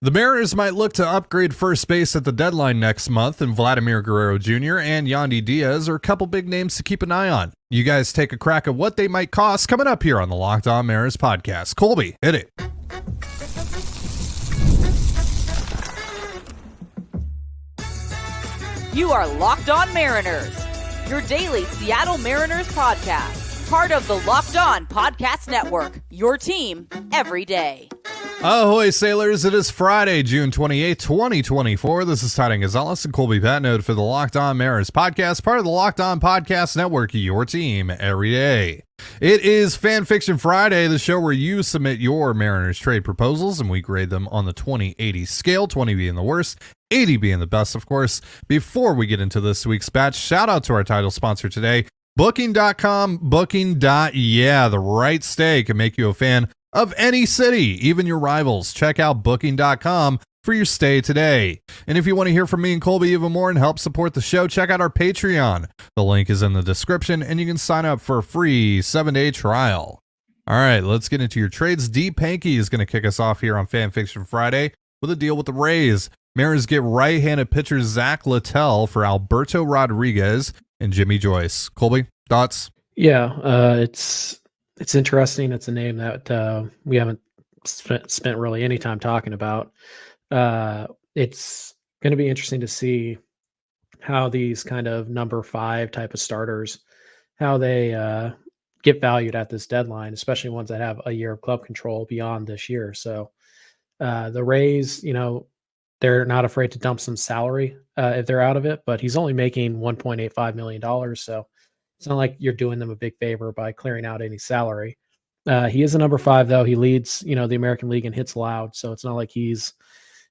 The Mariners might look to upgrade first base at the deadline next month, and Vladimir Guerrero Jr. and Yandy Diaz are a couple big names to keep an eye on. You guys take a crack at what they might cost coming up here on the Locked On Mariners podcast. Colby, hit it. You are Locked On Mariners, your daily Seattle Mariners podcast. Part of the Locked On Podcast Network, your team every day. Ahoy, sailors. It is Friday, June 28, 2024. This is Ty Gonzalez and Colby Patnode for the Locked On Mariners podcast, part of the Locked On Podcast Network, your team every day. It is Fan Fiction Friday, the show where you submit your Mariners trade proposals, and we grade them on the 20-80 scale, 20 being the worst, 80 being the best, of course. Before we get into this week's batch, shout out to our title sponsor today, Booking.com. Booking. The right stay can make you a fan of any city, even your rivals. Check out Booking.com for your stay today. And if you want to hear from me and Colby even more and help support the show, check out our Patreon. The link is in the description, and you can sign up for a free 7-day trial. All right, let's get into your trades. D. Pankey is going to kick us off here on Fan Fiction Friday with a deal with the Rays. Mariners get right-handed pitcher Zack Littell for Alberto Rodriguez and Jimmy Joyce. Colby, thoughts? Yeah, it's interesting. It's a name that we haven't spent really any time talking about. It's going to be interesting to see how these kind of number 5 type of starters, how they get valued at this deadline, especially ones that have a year of club control beyond this year. So the Rays, they're not afraid to dump some salary if they're out of it, but he's only making $1.85 million. So it's not like you're doing them a big favor by clearing out any salary. He is a number 5, though. He leads, the American League in hits allowed. So it's not like he's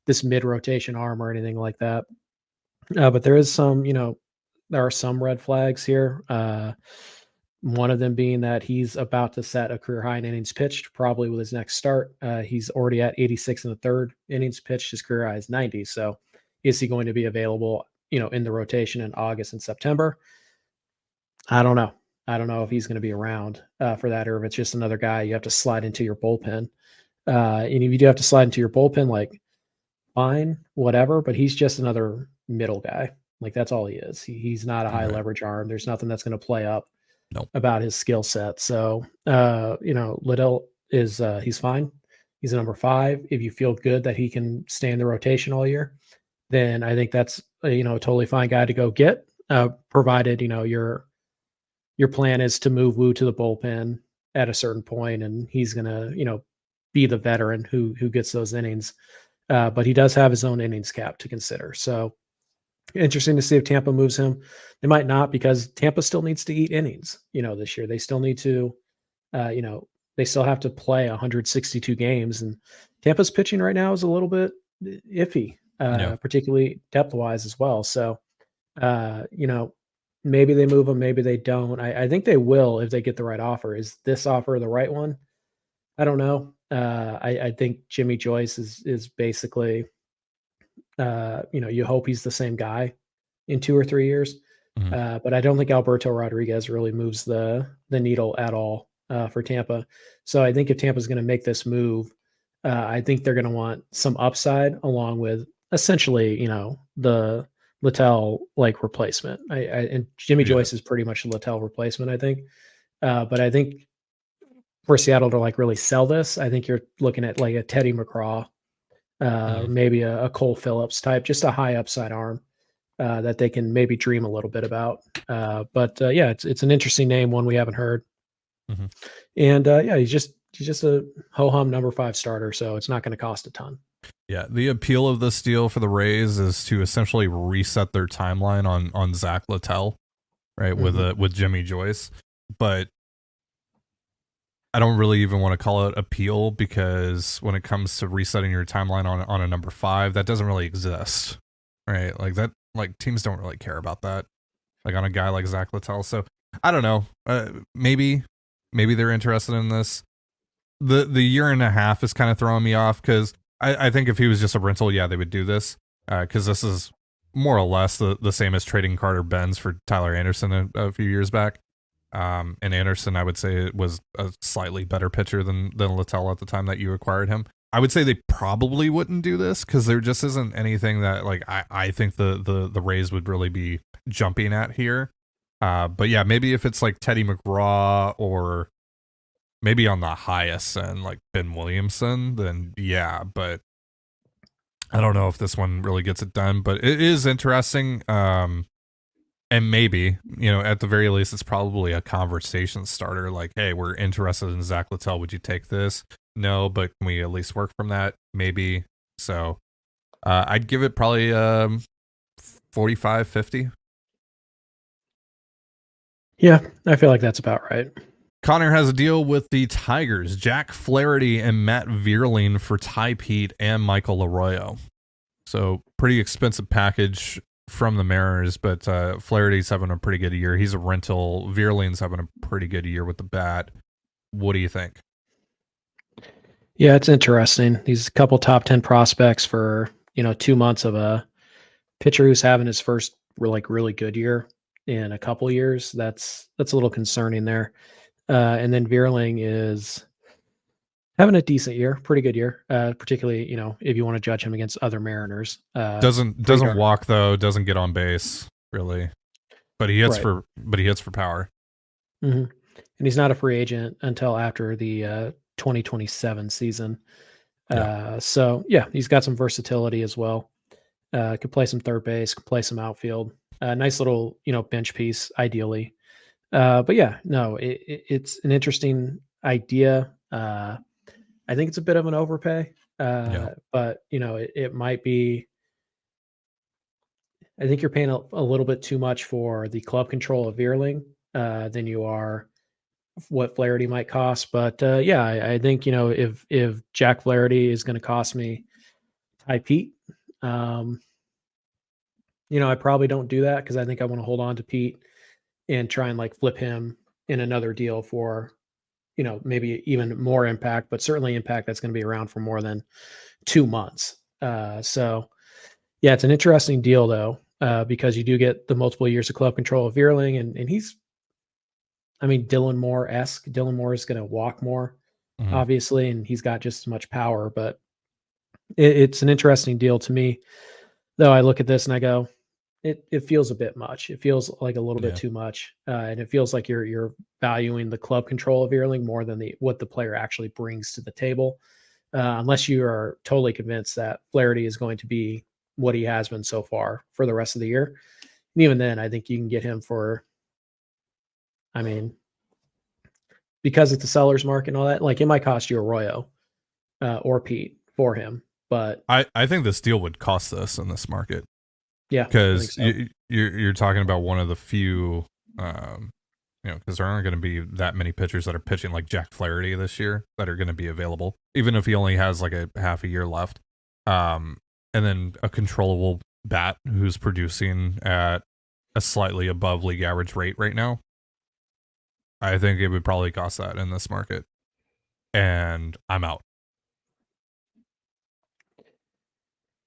this mid-rotation arm or anything like that. But there is some, there are some red flags here. One of them being that he's about to set a career high in innings pitched, probably with his next start. He's already at 86 in the third innings pitched. His career high is 90. So is he going to be available, in the rotation in August and September? I don't know. I don't know if he's going to be around for that, or if it's just another guy you have to slide into your bullpen. And if you do have to slide into your bullpen, like, fine, whatever, but he's just another middle guy. Like, that's all he is. He's not a high leverage arm. There's nothing that's going to play up about his skill set. So, Littell is, he's fine. He's a number 5. If you feel good that he can stay in the rotation all year, then I think that's, a totally fine guy to go get, provided, your plan is to move Woo to the bullpen at a certain point, and he's going to, be the veteran who gets those innings. But he does have his own innings cap to consider. So interesting to see if Tampa moves him. They might not, because Tampa still needs to eat innings, this year. They still need to, they still have to play 162 games. And Tampa's pitching right now is a little bit iffy, particularly depth-wise as well. So, maybe they move him, maybe they don't. I think they will if they get the right offer. Is this offer the right one? I don't know. I think Jimmy Joyce is basically, you hope he's the same guy in 2 or 3 years. Mm-hmm. But I don't think Alberto Rodriguez really moves the needle at all for Tampa. So I think if Tampa's going to make this move, I think they're going to want some upside along with essentially, the Littell replacement. And Jimmy Joyce is pretty much a Littell replacement, I think. But I think for Seattle to really sell this, I think you're looking at a Teddy McCraw, maybe a Cole Phillips type, just a high upside arm that they can maybe dream a little bit about. But it's an interesting name, one we haven't heard. Mm-hmm. And he's just a ho-hum number 5 starter, so it's not going to cost a ton. Yeah, the appeal of this deal for the Rays is to essentially reset their timeline on Zack Littell, right? Mm-hmm. With Jimmy Joyce, but I don't really even want to call it appeal, because when it comes to resetting your timeline on a number 5, that doesn't really exist, right? Teams don't really care about that, on a guy like Zack Littell. So I don't know. Maybe they're interested in this. The year and a half is kind of throwing me off, because I think if he was just a rental, they would do this, because this is more or less the same as trading Carter Benz for Tyler Anderson a few years back. And Anderson, I would say, was a slightly better pitcher than Littell at the time that you acquired him. I would say they probably wouldn't do this because there just isn't anything that like I think the Rays would really be jumping at here. But yeah, maybe if it's like Teddy McGraw or maybe on the highest end like Ben Williamson, then yeah. But I don't know if this one really gets it done. But it is interesting. And maybe, at the very least, it's probably a conversation starter. Like, hey, we're interested in Zack Littell. Would you take this? No, but can we at least work from that? Maybe. So I'd give it probably 45, 50. Yeah, I feel like that's about right. Connor has a deal with the Tigers, Jack Flaherty and Matt Vierling for Ty Pete and Michael Arroyo. So pretty expensive package from the Mariners, but Flaherty's having a pretty good year. He's a rental. Vierling's having a pretty good year with the bat. What do you think? Yeah, it's interesting. These a couple top 10 prospects for 2 months of a pitcher who's having his first really good year in a couple years. That's a little concerning there. And then Vierling is having a decent year, pretty good year, particularly, if you want to judge him against other Mariners. Doesn't walk though, doesn't get on base really, but he hits for power. Mm-hmm. And he's not a free agent until after the 2027 season. So yeah, he's got some versatility as well. Could play some third base, could play some outfield. Nice little, bench piece, ideally. But yeah, no, it's an interesting idea. I think it's a bit of an overpay, but it might be. I think you're paying a little bit too much for the club control of Vierling than you are what Flaherty might cost. But yeah, I think if Jack Flaherty is going to cost me Ty Pete, I probably don't do that because I think I want to hold on to Pete and try and flip him in another deal for. Maybe even more impact, but certainly impact that's going to be around for more than 2 months. So yeah, it's an interesting deal though, because you do get the multiple years of club control of Vierling and he's, Dylan Moore-esque. Dylan Moore is going to walk more, obviously, and he's got just as much power, but it's an interesting deal to me though. I look at this and I go, it feels a bit much. It feels like a little bit too much. And it feels like you're valuing the club control of Vierling more than what the player actually brings to the table. Unless you are totally convinced that Flaherty is going to be what he has been so far for the rest of the year. And even then, I think you can get him for, because it's a seller's market and all that, it might cost you Arroyo or Pete for him. But I think this deal would cost this in this market. Yeah, because you're talking about one of the few, because there aren't going to be that many pitchers that are pitching like Jack Flaherty this year that are going to be available, even if he only has like a half a year left. And then a controllable bat who's producing at a slightly above league average rate right now. I think it would probably cost that in this market, and I'm out.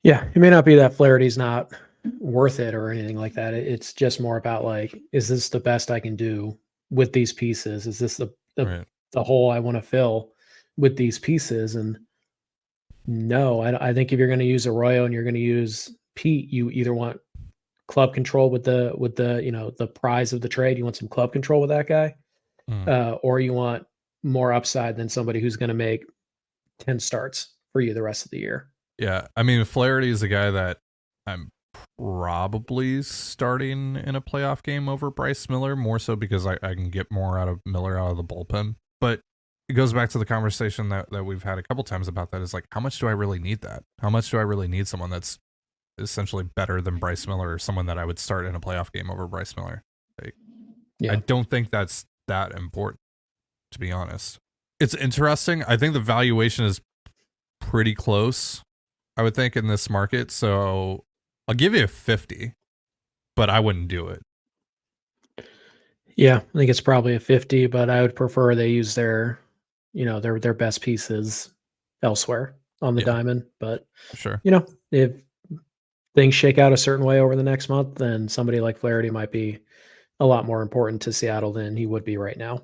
Yeah, it may not be that Flaherty's not worth it or anything like that. It's just more about is this the best I can do with these pieces? Is this the hole I want to fill with these pieces? And no, I think if you're going to use Arroyo and you're going to use Pete, you either want club control with the prize of the trade. You want some club control with that guy, or you want more upside than somebody who's going to make 10 starts for you the rest of the year. Yeah, Flaherty is a guy that I'm probably starting in a playoff game over Bryce Miller, more so because I can get more out of Miller out of the bullpen. But it goes back to the conversation that we've had a couple times about that is how much do I really need that? How much do I really need someone that's essentially better than Bryce Miller or someone that I would start in a playoff game over Bryce Miller? I don't think that's that important, to be honest. It's interesting. I think the valuation is pretty close, I would think, in this market. So I'll give you a 50, but I wouldn't do it. Yeah, I think it's probably a 50, but I would prefer they use their best pieces elsewhere on the diamond. But sure, if things shake out a certain way over the next month, then somebody like Flaherty might be a lot more important to Seattle than he would be right now.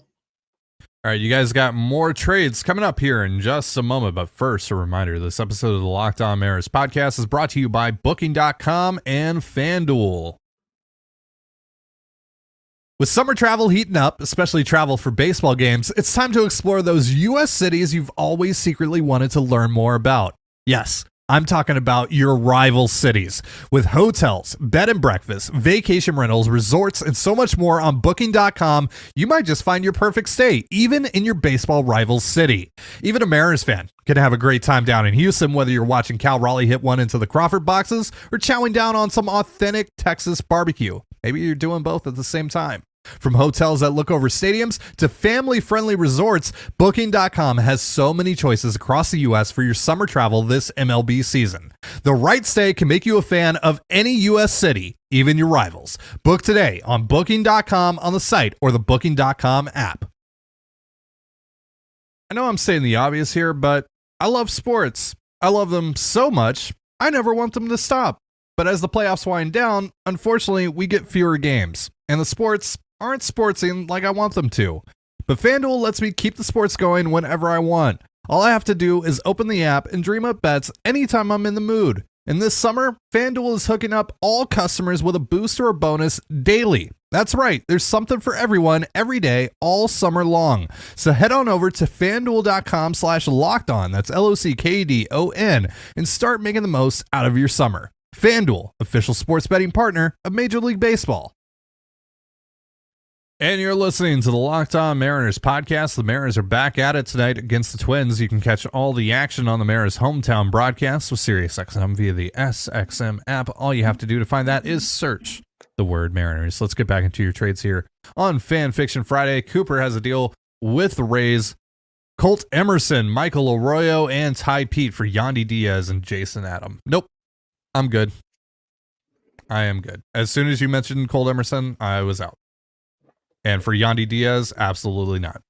All right, you guys got more trades coming up here in just a moment. But first, a reminder, this episode of the Locked On Mariners podcast is brought to you by Booking.com and FanDuel. With summer travel heating up, especially travel for baseball games, it's time to explore those U.S. cities you've always secretly wanted to learn more about. Yes, I'm talking about your rival cities. With hotels, bed and breakfast, vacation rentals, resorts, and so much more on Booking.com, you might just find your perfect stay, even in your baseball rival city. Even a Mariners fan can have a great time down in Houston, whether you're watching Cal Raleigh hit one into the Crawford boxes or chowing down on some authentic Texas barbecue. Maybe you're doing both at the same time. From hotels that look over stadiums to family-friendly resorts, Booking.com has so many choices across the U.S. for your summer travel this MLB season. The right stay can make you a fan of any U.S. city, even your rivals. Book today on Booking.com on the site or the Booking.com app. I know I'm saying the obvious here, but I love sports. I love them so much, I never want them to stop. But as the playoffs wind down, unfortunately, we get fewer games, and the sports aren't sportsing like I want them to. But FanDuel lets me keep the sports going whenever I want. All I have to do is open the app and dream up bets anytime I'm in the mood. And this summer, FanDuel is hooking up all customers with a boost or a bonus daily. That's right, there's something for everyone every day all summer long. So head on over to FanDuel.com/lockedon, that's LOCKDON, and start making the most out of your summer. FanDuel, official sports betting partner of Major League Baseball. And you're listening to the Locked On Mariners podcast. The Mariners are back at it tonight against the Twins. You can catch all the action on the Mariners' hometown broadcast with SiriusXM via the SXM app. All you have to do to find that is search the word Mariners. Let's get back into your trades here on Fan Fiction Friday. Cooper has a deal with the Rays. Colt Emerson, Michael Arroyo, and Ty Pete for Yandy Diaz and Jason Adam. Nope. I'm good. I am good. As soon as you mentioned Colt Emerson, I was out. And for Yandy Diaz, absolutely not.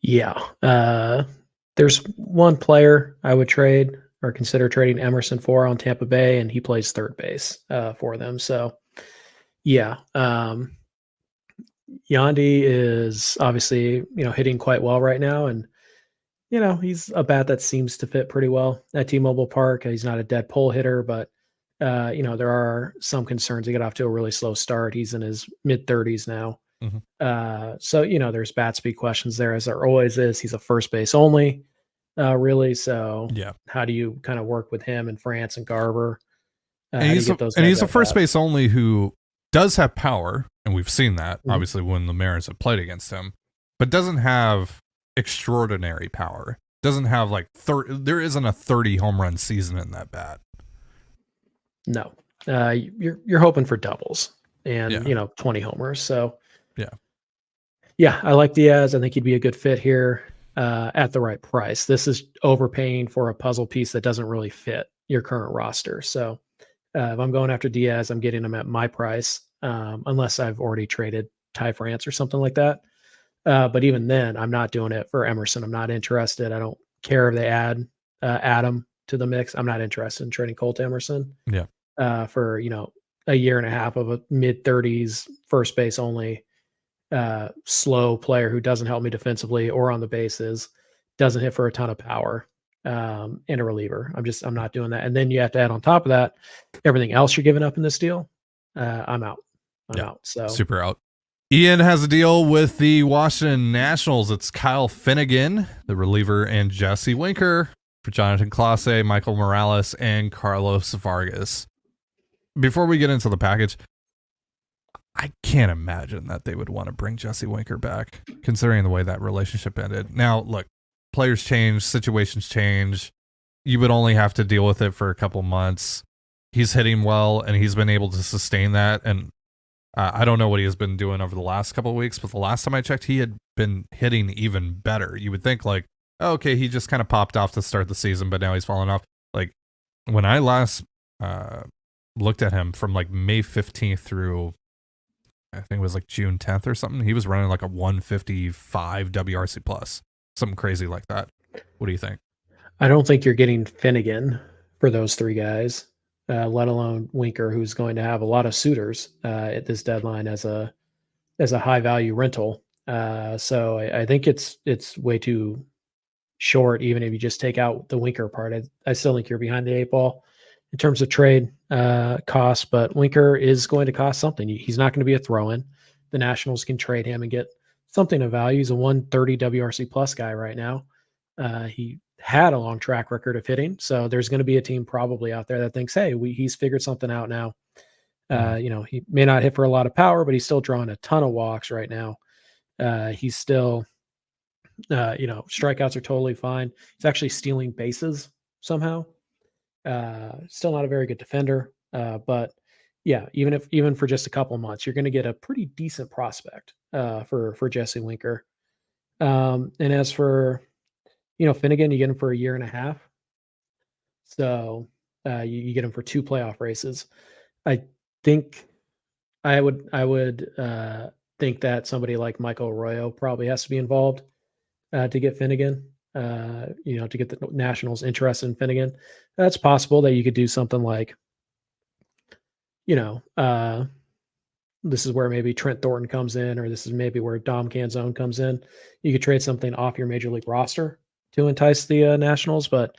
Yeah. There's one player I would trade or consider trading Emerson for on Tampa Bay, and he plays third base for them. So, yeah. Yandy is obviously, hitting quite well right now. And, he's a bat that seems to fit pretty well at T-Mobile Park. He's not a dead pull hitter, but there are some concerns. He got off to a really slow start. He's in his mid-30s now. Mm-hmm. So, there's bat speed questions there, as there always is. He's a first base only, really. So, yeah, how do you kind of work with him and France and Garber? And he's a first base only who does have power, and we've seen that, obviously, when the Mariners have played against him, but doesn't have extraordinary power. Doesn't have there isn't a 30 home run season in that bat. No, you're hoping for doubles and 20 homers. So yeah, I like Diaz. I think he'd be a good fit here at the right price. This is overpaying for a puzzle piece that doesn't really fit your current roster. So if I'm going after Diaz, I'm getting him at my price, unless I've already traded Ty France or something like that. But even then, I'm not doing it for Emerson. I'm not interested. I don't care if they add Adam to the mix. I'm not interested in trading Colt Emerson. Yeah. For a year and a half of a mid-30s first base only slow player who doesn't help me defensively or on the bases, doesn't hit for a ton of power, and a reliever. I'm not doing that. And then you have to add on top of that everything else you're giving up in this deal. I'm out. I'm out. So super out. Ian has a deal with the Washington Nationals. It's Kyle Finnegan, the reliever, and Jesse Winker for Jonathan Clase, Michael Morales, and Carlos Vargas. Before we get into the package, I can't imagine that they would want to bring Jesse Winker back, considering the way that relationship ended. Now, look, players change, situations change. You would only have to deal with it for a couple months. He's hitting well, and he's been able to sustain that. And I don't know what he has been doing over the last couple of weeks, but the last time I checked, he had been hitting even better. You would think okay, he just kind of popped off to start the season, but now he's fallen off. When I last looked at him from May 15th through, I think it was June 10th or something, he was running a 155 WRC plus, something crazy like that. What do you think? I don't think you're getting Finnegan for those three guys, let alone Winker, who's going to have a lot of suitors at this deadline as a high value rental. So I think it's way too short, even if you just take out the Winker part. I still think you're behind the 8 ball in terms of trade costs, but Winker is going to cost something. He's not going to be a throw-in. The Nationals can trade him and get something of value. He's a 130 WRC plus guy right now. He had a long track record of hitting, so there's going to be a team probably out there that thinks, hey, he's figured something out now. He may not hit for a lot of power, but he's still drawing a ton of walks right now. He's still, strikeouts are totally fine. He's actually stealing bases somehow. Still not a very good defender, but yeah, even for just a couple months, you're going to get a pretty decent prospect for Jesse Winker. And as for Finnegan, you get him for a year and a half, so you get him for 2 playoff races. I think I would think that somebody like Michael Arroyo probably has to be involved to get Finnegan. To get the Nationals interested in Finnegan. That's possible that you could do something like, this is where maybe Trent Thornton comes in, or this is maybe where Dom Canzone comes in. You could trade something off your major league roster to entice the Nationals. But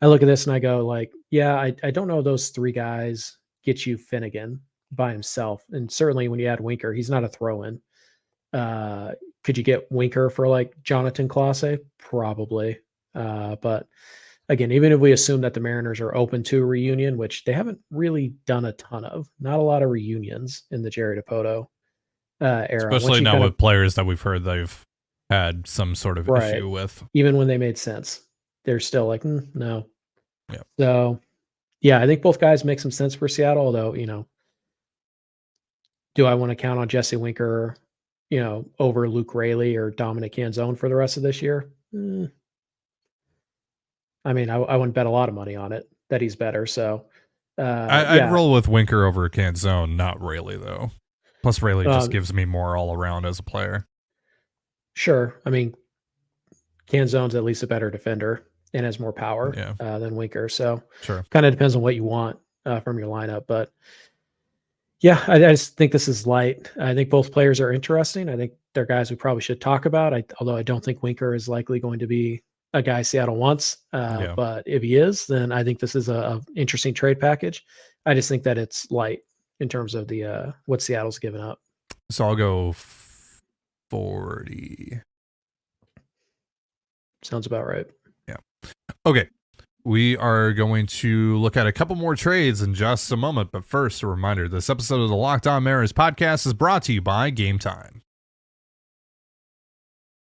I look at this and I go like, yeah, I don't know if those 3 guys get you Finnegan by himself. And certainly when you add Winker, he's not a throw-in. Could you get Winker for like Jonathan Clase? Probably. But again, even if we assume that the Mariners are open to a reunion, which they haven't really done a ton of, not a lot of reunions in the Jerry Dipoto era. Especially now with players that we've heard they've had some sort of issue with. Even when they made sense, they're still like, no. Yeah. So, yeah, I think both guys make some sense for Seattle, although, do I want to count on Jesse Winker, over Luke Raley or Dominic Canzone for the rest of this year? I mean, I wouldn't bet a lot of money on it that he's better. So I'd roll with Winker over Canzone, not Raley though. Plus Raley just gives me more all around as a player. Sure. I mean, Canzone's at least a better defender and has more power than Winker. So sure. Kind of depends on what you want from your lineup. But yeah, I just think this is light. I think both players are interesting. I think they're guys we probably should talk about. Although I don't think Winker is likely going to be a guy Seattle wants. But if he is, then I think this is a interesting trade package. I just think that it's light in terms of the what Seattle's given up. So I'll go 40. Sounds about right. Yeah. Okay. We are going to look at a couple more trades in just a moment, but first, a reminder, this episode of the Locked On Mariners podcast is brought to you by Game Time.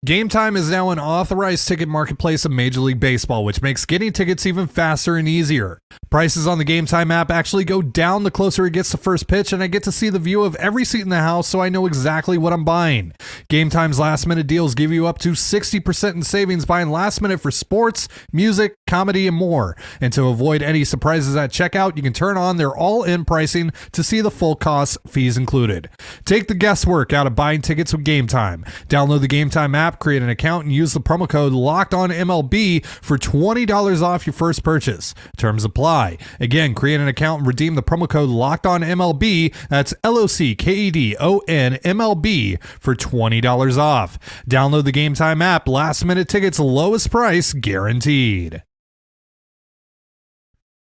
Game Time is now an authorized ticket marketplace of Major League Baseball, which makes getting tickets even faster and easier. Prices on the Game Time app actually go down the closer it gets to first pitch, and I get to see the view of every seat in the house, so I know exactly what I'm buying. Game Time's last-minute deals give you up to 60% in savings buying last minute for sports, music, comedy, and more. And to avoid any surprises at checkout, you can turn on their all-in pricing to see the full cost, fees included. Take the guesswork out of buying tickets with Game Time. Download the Game Time app, create an account, and use the promo code LOCKEDONMLB for $20 off your first purchase. Terms apply. Again, create an account and redeem the promo code LOCKEDONMLB. That's LOCKEDONMLB for $20 off. Download the Game Time app. Last minute tickets, lowest price guaranteed.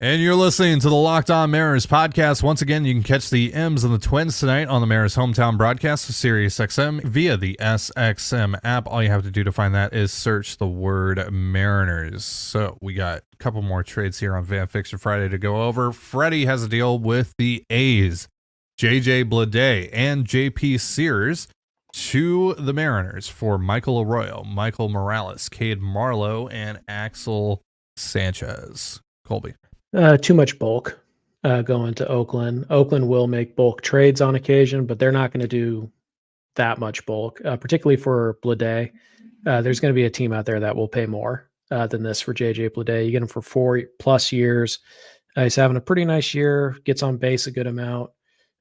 And you're listening to the Locked On Mariners podcast. Once again, you can catch the M's and the Twins tonight on the Mariners hometown broadcast of SiriusXM via the SXM app. All you have to do to find that is search the word Mariners. So we got a couple more trades here on Van Fixer Friday to go over. Freddie has a deal with the A's, Bleday and JP Sears to the Mariners for Michael Arroyo, Michael Morales, Cade Marlowe, and Axel Sanchez. Colby. Too much bulk going to Oakland. Oakland will make bulk trades on occasion, but they're not going to do that much bulk, particularly for Bleday. There's going to be a team out there that will pay more than this for Bleday. You get him for 4+ years. He's having a pretty nice year, gets on base a good amount.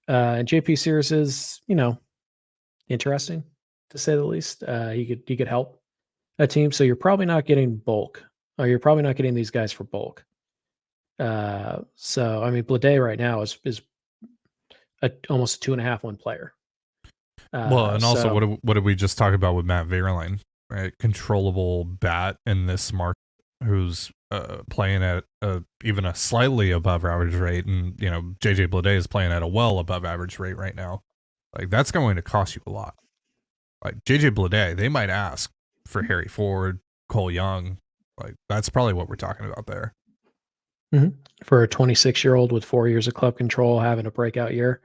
And JP Sears is, interesting to say the least. He could help a team. So you're probably not getting bulk, or you're probably not getting these guys for bulk. Bleday right now is almost a 2.5 win player. Well, and also, what did we just talk about with Matt Vierling, right? Controllable bat in this market, who's playing at even a slightly above average rate, and JJ Bleday is playing at a well above average rate right now. Like, that's going to cost you a lot. Like JJ Bleday, they might ask for Harry Ford, Cole Young. Like, that's probably what we're talking about there. Mm-hmm. For a 26-year-old with 4 years of club control having a breakout year.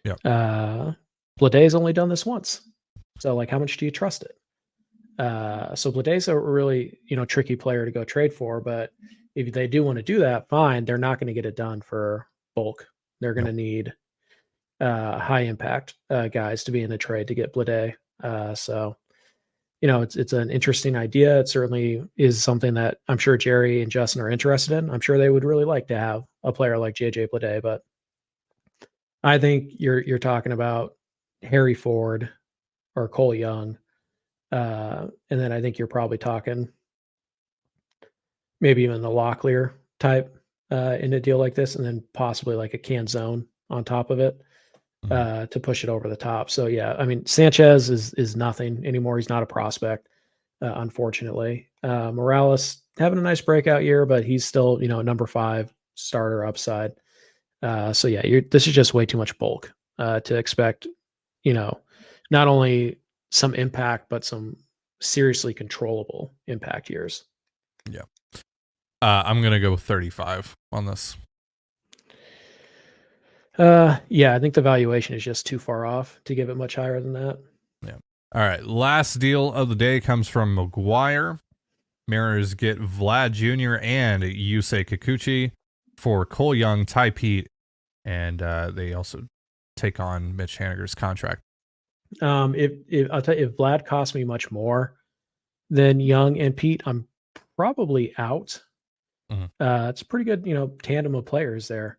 Yeah. Bleday's only done this once. So, like, how much do you trust it? So Bleday's a really, tricky player to go trade for, but if they do want to do that, fine. They're not going to get it done for bulk. They're going to need high impact guys to be in a trade to get Bleday. So, it's an interesting idea. It certainly is something that I'm sure Jerry and Justin are interested in. I'm sure they would really like to have a player like JJ Bleday, but I think you're talking about Harry Ford or Cole Young. And then I think you're probably talking maybe even the Locklear type in a deal like this, and then possibly like a Canzone on top of it to push it over the top. So yeah, I mean, Sanchez is nothing anymore. He's not a prospect, unfortunately. Morales having a nice breakout year, but he's still, number 5 starter upside. So yeah, this is just way too much bulk to expect, not only some impact, but some seriously controllable impact years. Yeah. I'm going to go 35 on this. Yeah, I think the valuation is just too far off to give it much higher than that. Yeah. All right. Last deal of the day comes from McGuire. Mariners get Vlad Jr. and Yusei Kikuchi for Cole Young, Ty Pete, and they also take on Mitch Haniger's contract. If I'll tell you, if Vlad cost me much more than Young and Pete, I'm probably out. It's a pretty good, tandem of players there.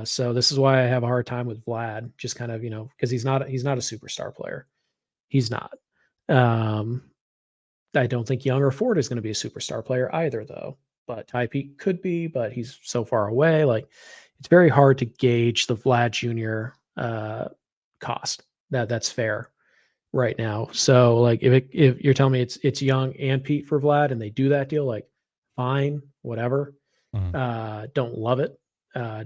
So this is why I have a hard time with Vlad, just kind of, because he's not a superstar player. He's not. I don't think Young or Ford is going to be a superstar player either, though. But Ty Pete could be, but he's so far away. Like, it's very hard to gauge the Vlad Jr. Cost. That's fair right now. So, like, if you're telling me it's Young and Pete for Vlad, and they do that deal, like, fine, whatever. Don't love it.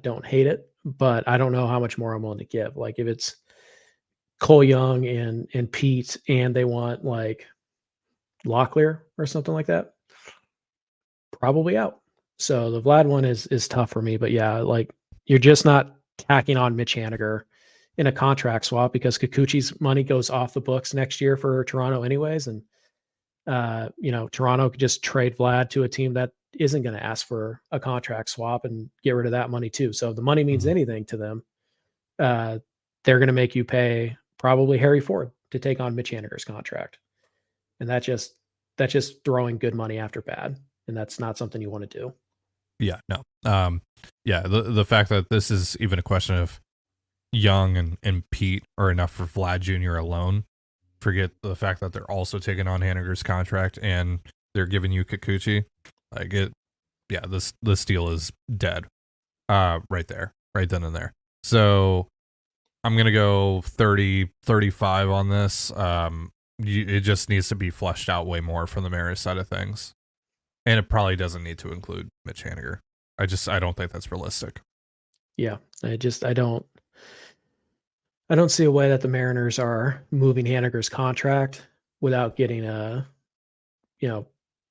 Don't hate it, but I don't know how much more I'm willing to give. Like, if it's Cole Young and Pete, and they want like Locklear or something like that, probably out. So the Vlad one is tough for me, but yeah, like, you're just not tacking on Mitch Haniger in a contract swap because Kikuchi's money goes off the books next year for Toronto anyways. And, Toronto could just trade Vlad to a team that isn't going to ask for a contract swap and get rid of that money too. So if the money means anything to them, they're going to make you pay probably Harry Ford to take on Mitch Haniger's contract. And that's just throwing good money after bad. And that's not something you want to do. Yeah, no. The fact that this is even a question of Young and Pete are enough for Vlad Jr. alone. Forget the fact that they're also taking on Haniger's contract and they're giving you Kikuchi. Like, this deal is dead. Right there, right then and there. So I'm going to go 30, 35 on this. It just needs to be fleshed out way more from the Mariners side of things. And it probably doesn't need to include Mitch Haniger. I don't think that's realistic. Yeah, I don't see a way that the Mariners are moving Haniger's contract without getting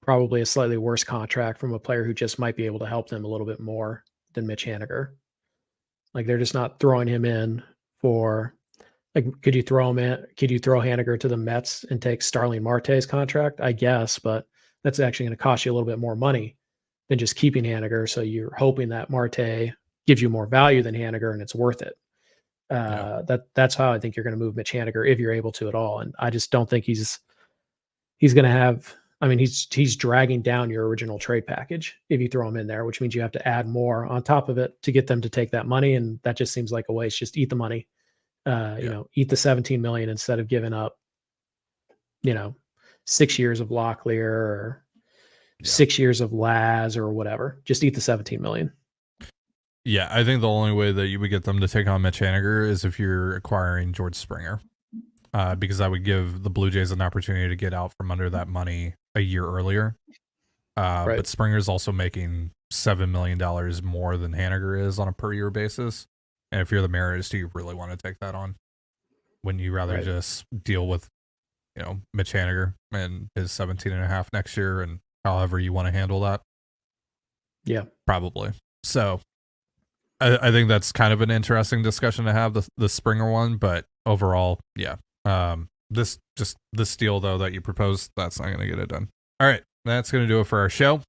probably a slightly worse contract from a player who just might be able to help them a little bit more than Mitch Haniger. Like, they're just not throwing him in for, like, could you throw Haniger to the Mets and take Starling Marte's contract? I guess, but that's actually going to cost you a little bit more money than just keeping Haniger. So you're hoping that Marte gives you more value than Haniger and it's worth it. That's how I think you're going to move Mitch Haniger if you're able to at all. And I just don't think he's going to have, I mean, he's dragging down your original trade package if you throw him in there, which means you have to add more on top of it to get them to take that money. And that just seems like a waste. Just eat the money, eat the 17 million instead of giving up, 6 years of Locklear or 6 years of Laz or whatever. Just eat the 17 million. Yeah, I think the only way that you would get them to take on Mitch Haniger is if you're acquiring George Springer. because I would give the Blue Jays an opportunity to get out from under that money a year earlier. Right. But Springer's also making $7 million more than Haniger is on a per year basis. And if you're the Mariners, do you really want to take that on? Wouldn't you rather just deal with, Mitch Haniger and his 17.5 next year and however you want to handle that? Yeah, probably. So I think that's kind of an interesting discussion to have, the Springer one, but overall, yeah. This deal though that you proposed, that's not going to get it done. All right, that's going to do it for our show.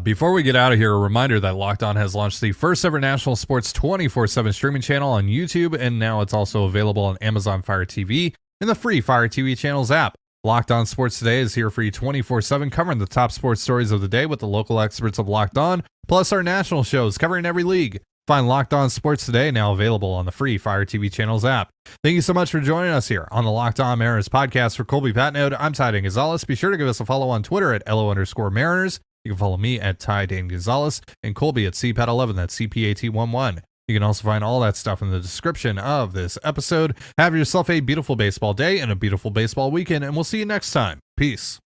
Before we get out of here, a reminder that Locked On has launched the first ever national sports 24/7 streaming channel on YouTube, and now it's also available on Amazon Fire TV and the free Fire TV channels app. Locked On Sports Today is here for you 24/7, covering the top sports stories of the day with the local experts of Locked On, plus our national shows covering every league. Find Locked On Sports Today now available on the free Fire TV channels app. Thank you so much for joining us here on the Locked On Mariners podcast. For Colby Patnode, I'm Ty Dane Gonzalez. Be sure to give us a follow on Twitter at @LO_Mariners. You can follow me at Ty Dane Gonzalez and Colby at CPAT11. That's CPAT11. You can also find all that stuff in the description of this episode. Have yourself a beautiful baseball day and a beautiful baseball weekend, and we'll see you next time. Peace.